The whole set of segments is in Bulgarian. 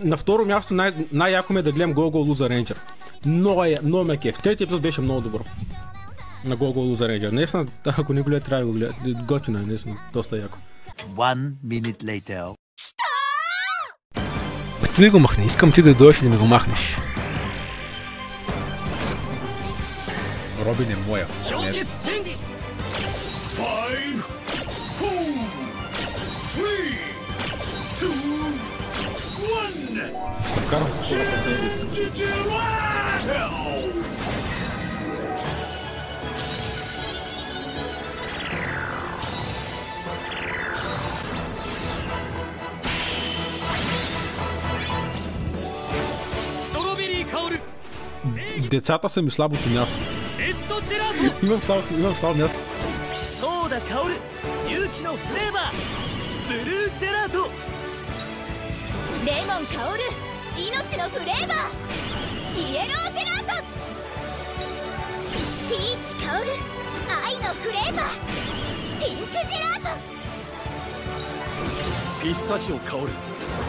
На второ място най-яко ми е да гледам Go Go Loser Ranger. Много ме кеф. Третия епизод беше много добър. На Go Go Loser Ranger. Наистина, ако не го гледа, трябва да го гледа. Готино е, наистина. Доста яко. 1 minute later. Ти ми го махни. Искам ти да дойдеш и да ми го махнеш. Робин е моя. Децата са ми слабото място. Имам слабо място. Lemon Kaoru, 命のフレーバー、イエロージェラート。ピーチ香る愛のフレーバー、ピンクジェラート。ピスタチオ香る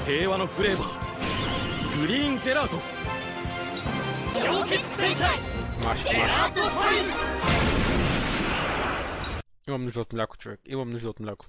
平和のフレーバー、グリーンジェラート。氷結天才ジェラートファイル。Имам нужда от мляко, човек. Имам нужда от мляко.